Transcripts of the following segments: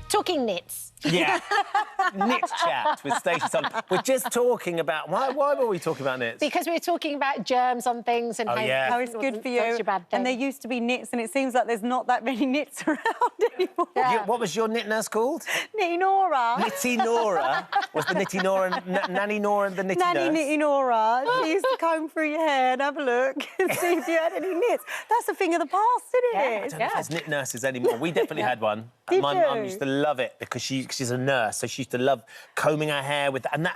Talking knits. Yeah. Knit chat with Stacy Solomon. We're just talking about... Why were we talking about knits? Because we were talking about germs on things and how it's good for you. And there used to be knits, and it seems like there's not that many knits around anymore. Yeah. What was your knit nurse called? Nitty Nora. Nitty Nora? Was the Nitty Nora... Nanny Nora and the knitty Nanny nurse? Nitty Nora. She used to comb through your hair and have a look and see if you had any knits. That's a thing of the past, isn't it? I don't know if there's knit nurses anymore. We definitely had one. Did My you? mum used to love it because she's a nurse, so she used to love combing her hair with and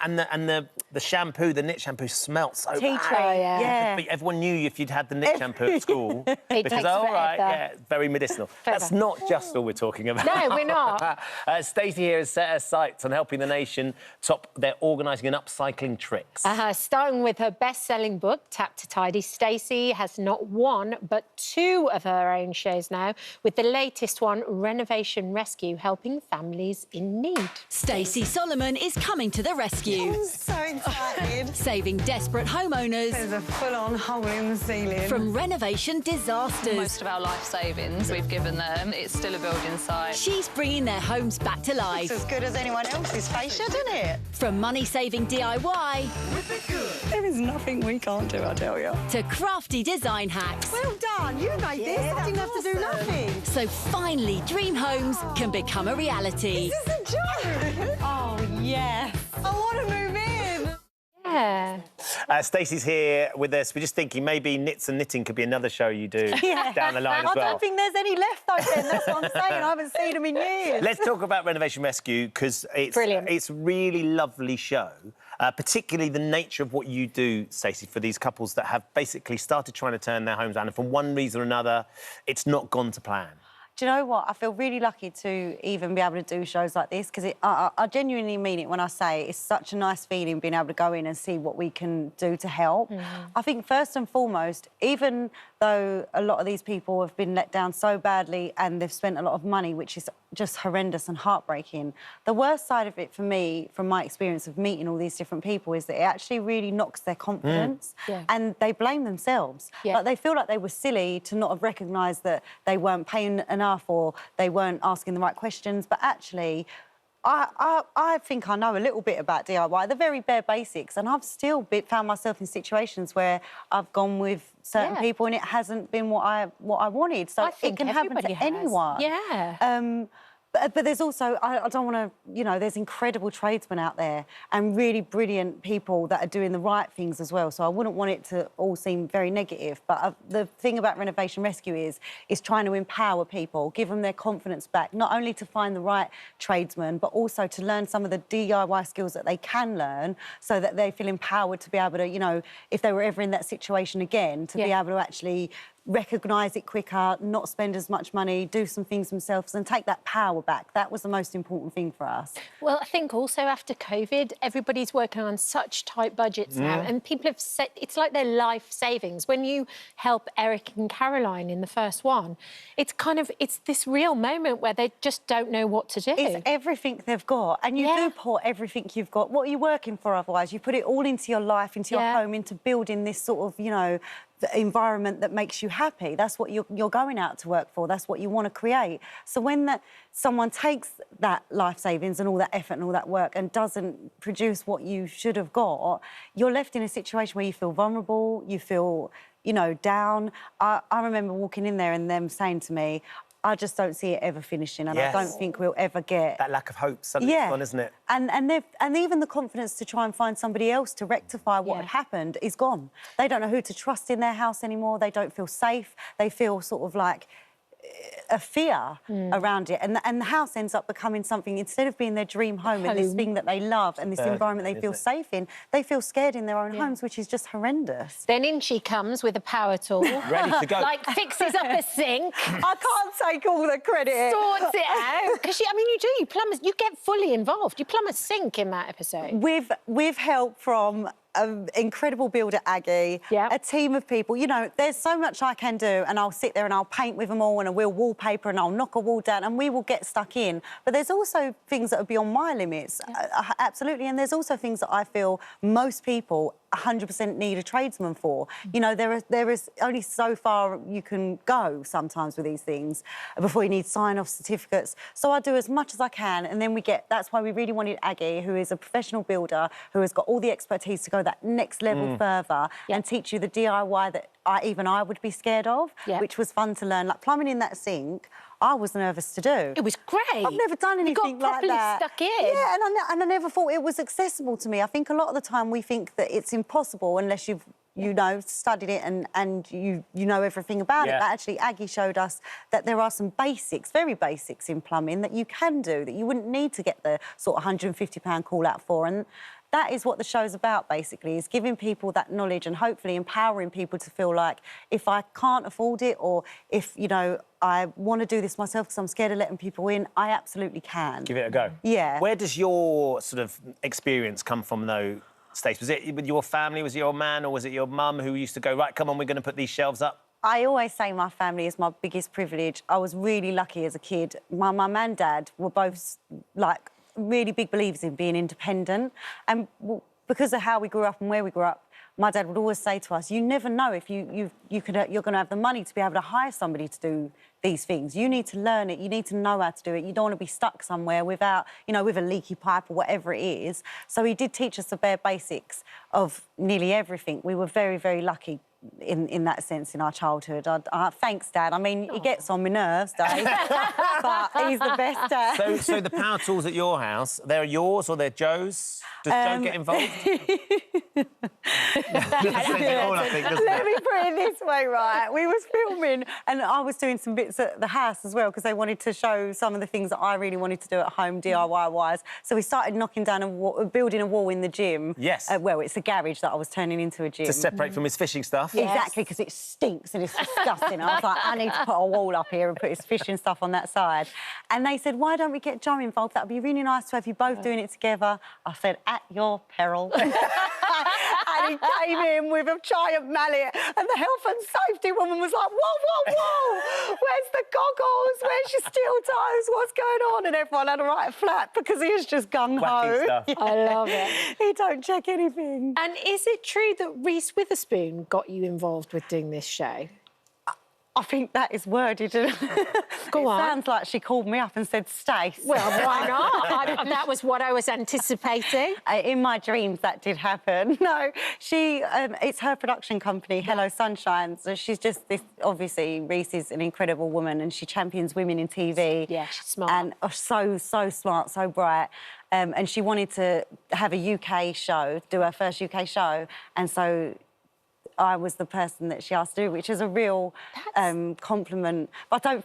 the shampoo, the knit shampoo smelt so Tea bad. tree, yeah. But everyone knew if you'd had the knit shampoo at school because very medicinal. That's not just all we're talking about. No, we're not. Stacey here has set her sights on helping the nation top their organising and upcycling tricks. Starting with her best-selling book, Tap to Tidy, Stacey has not one but two of her own shows now, with the latest one, Renovation Rescue, helping families in need. Stacey Solomon is coming to the rescue. I'm so excited. Saving desperate homeowners. There's a full-on hole in the ceiling. From renovation disasters. Most of our life savings we've given them. It's still a building site. She's bringing their homes back to life. It's as good as anyone else's fascia, isn't it? From money-saving DIY. There is nothing we can't do, I tell you. To crafty design hacks. Well done, you made this. I didn't have to do nothing. So finally, dream homes can become a reality. This is a joke. Oh, yes. I want to move in. Yeah. Stacey's here with us. We're just thinking maybe knits and knitting could be another show you do down the line as well. I don't think there's any left, though, Ben. That's what I'm saying. I haven't seen them in years. Let's talk about Renovation Rescue, because it's a really lovely show, particularly the nature of what you do, Stacey, for these couples that have basically started trying to turn their homes around, and for one reason or another, it's not gone to plan. Do you know what? I feel really lucky to even be able to do shows like this, because I genuinely mean it when I say it's such a nice feeling being able to go in and see what we can do to help. I think first and foremost, even though a lot of these people have been let down so badly and they've spent a lot of money, which is just horrendous and heartbreaking, the worst side of it for me, from my experience of meeting all these different people, is that it actually really knocks their confidence and they blame themselves. Like, they feel like they were silly to not have recognised that they weren't paying enough or they weren't asking the right questions, but actually I think I know a little bit about DIY, the very bare basics, and I've still found myself in situations where I've gone with certain people and it hasn't been what I wanted. So it can happen to anyone. Yeah. But there's also, I don't want to, you know, there's incredible tradesmen out there and really brilliant people that are doing the right things as well. So I wouldn't want it to all seem very negative. But the thing about Renovation Rescue is trying to empower people, give them their confidence back, not only to find the right tradesman, but also to learn some of the DIY skills that they can learn so that they feel empowered to be able to, you know, if they were ever in that situation again, to be able to actually recognise it quicker, not spend as much money, do some things themselves and take that power back. That was the most important thing for us. Well, I think also after COVID, everybody's working on such tight budgets now, and people have said it's like their life savings. When you help Eric and Caroline in the first one, it's this real moment where they just don't know what to do. It's everything they've got, and you do pour everything you've got. What are you working for otherwise? You put it all into your life, into your home, into building this sort of, you know, the environment that makes you happy. That's what you're going out to work for. That's what you want to create. So when someone takes that life savings and all that effort and all that work and doesn't produce what you should have got, you're left in a situation where you feel vulnerable, you feel, you know, down. I remember walking in there and them saying to me, I just don't see it ever finishing, and I don't think we'll ever get... That lack of hope suddenly gone, isn't it? And even the confidence to try and find somebody else to rectify what had happened is gone. They don't know who to trust in their house anymore. They don't feel safe. They feel sort of like a fear around it, and the house ends up becoming something, instead of being their dream home and this thing that they love and this environment they feel safe in, they feel scared in their own homes, which is just horrendous. Then in she comes with a power tool. Ready to go. Like, fixes up a sink. I can't take all the credit. Sorts it out. Because, I mean, you get fully involved. You plumb a sink in that episode. With help from an incredible builder, Aggie, a team of people. You know, there's so much I can do, and I'll sit there and I'll paint with them all, and we'll wallpaper and I'll knock a wall down and we will get stuck in. But there's also things that are beyond my limits, absolutely, and there's also things that I feel most people 100% need a tradesman for. You know, there is only so far you can go sometimes with these things before you need sign-off certificates. So I do as much as I can, and then that's why we really wanted Aggie, who is a professional builder, who has got all the expertise to go that next level further and teach you the DIY that even I would be scared of, which was fun to learn. Like plumbing in that sink, I was nervous to do. It was great. I've never done anything like that. You got properly stuck in. Yeah, and I never thought it was accessible to me. I think a lot of the time we think that it's impossible unless you've studied it and you know everything about it. But actually, Aggie showed us that there are some basics, very basics in plumbing that you can do, that you wouldn't need to get the sort of £150 call out for. And that is what the show's about, basically, is giving people that knowledge and hopefully empowering people to feel like if I can't afford it or if, you know, I want to do this myself because I'm scared of letting people in, I absolutely can. Give it a go. Yeah. Where does your sort of experience come from, though, Stace? Was it with your family, was it your man, or was it your mum who used to go, right, come on, we're going to put these shelves up? I always say my family is my biggest privilege. I was really lucky as a kid. My mum and dad were both, like, really big believers in being independent. And because of how we grew up and where we grew up, my dad would always say to us, you never know if you're going to have the money to be able to hire somebody to do these things. You need to learn it. You need to know how to do it. You don't want to be stuck somewhere without, you know, with a leaky pipe or whatever it is. So he did teach us the bare basics of nearly everything. We were very, very lucky in that sense in our childhood. Thanks, Dad. I mean, he gets on my nerves, Dave, but he's the best dad. So the power tools at your house, they're yours or they're Joe's? Does Joe get involved? Let me put it this way, right? We was filming and I was doing some bits at the house as well because they wanted to show some of the things that I really wanted to do at home, DIY-wise. So we started knocking down building a wall in the gym. Yes. Well, it's a garage that I was turning into a gym. To separate from his fishing stuff? Yes. Exactly, because it stinks and it's disgusting. I was like, I need to put a wall up here and put his fishing stuff on that side. And they said, why don't we get Joe involved? That would be really nice to have you both doing it together. I said, at your peril. And he came in with a giant mallet and the health and safety woman was like, whoa, whoa, whoa, where's the goggles? Where's your steel toes? What's going on? And everyone had a right flat because he was just gung-ho. Stuff. I love it. He don't check anything. And is it true that Reese Witherspoon got you involved with doing this show? I think that is worded. Go on. Sounds like she called me up and said, Stace. Well, why not? That was what I was anticipating. In my dreams, that did happen. No, it's her production company, Hello Sunshine. So she's just this, obviously, Reese is an incredible woman and she champions women in TV. Yeah, she's smart. And so smart, so bright. And she wanted to have a UK show, do her first UK show. And so I was the person that she asked to do, which is a real compliment. But I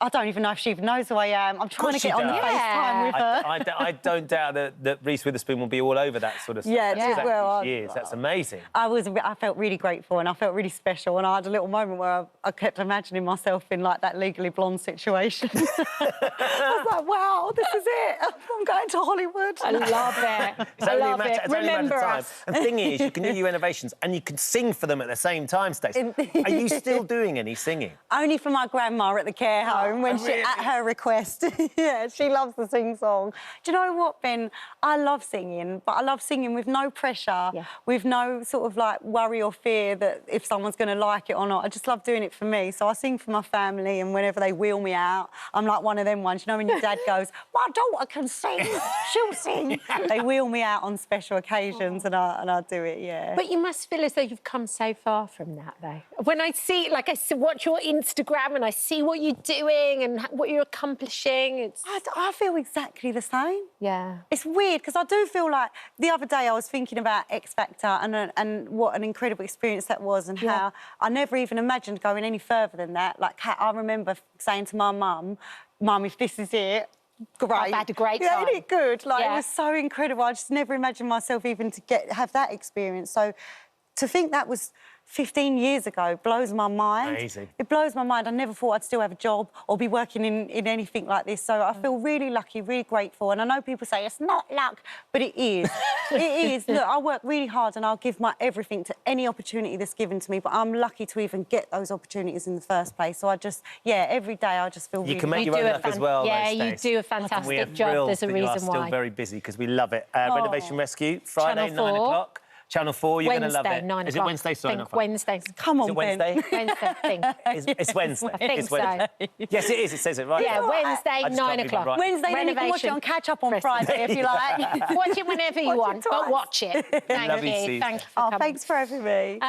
don't even know if she even knows who I am. I'm trying to get on the FaceTime with her. I don't doubt that Reese Witherspoon will be all over that sort of stuff. Yeah, Exactly she is. That's amazing. I felt really grateful and I felt really special and I had a little moment where I kept imagining myself in, like, that Legally Blonde situation. I was like, wow, this is it. I'm going to Hollywood. I love it. It's only a matter, it. it's only a matter Remember of time. us. And the thing is, you can do your renovations and you can sing for them at the same time, Stacey. Are you still doing any singing? Only for my grandma at the care home when really? at her request. Yeah, she loves to sing song. Do you know what, Ben? I love singing, but I love singing with no pressure, with no sort of, like, worry or fear that if someone's going to like it or not. I just love doing it for me. So I sing for my family and whenever they wheel me out, I'm like one of them ones. You know when your dad goes, my daughter can sing, she'll sing. They wheel me out on special occasions and I do it, yeah. But you must feel as though you've come so far from that, though. When I see, like, I watch your Instagram and I see what you're doing and what you're accomplishing, I feel exactly the same. Yeah. It's weird because I do feel like the other day I was thinking about X Factor and what an incredible experience that was and how I never even imagined going any further than that. Like, I remember saying to my mum, Mum, if this is it, great. I've had a great time. Yeah, isn't it good? Like, it was so incredible. I just never imagined myself even to have that experience. So to think that was 15 years ago blows my mind. Amazing. It blows my mind. I never thought I'd still have a job or be working in anything like this. So I feel really lucky, really grateful. And I know people say it's not luck, but it is. It is. Look, I work really hard and I'll give my everything to any opportunity that's given to me, but I'm lucky to even get those opportunities in the first place. So I just, every day I just feel really... You can make your own luck as well, yeah, though, you do a fantastic job. There's a reason why. You are still very busy because we love it. Renovation Rescue, Friday, Channel 4. 9 o'clock. Channel 4, you're going to love it. 9 Is it Wednesday? Sorry, not Friday. Wednesday. Come Is on, it Ben. Wednesday? Wednesday, I think. It's Wednesday. I think It's Wednesday. Yes, it is. It says it right. Yeah, there. Wednesday, I just 9 can't read o'clock. my writing. Wednesday, then you can watch it on catch up on Rest- Friday if you like. Watch it whenever you want, but watch it. Thank Love you, you. Suze. Thank you for Oh, coming. thanks for having me.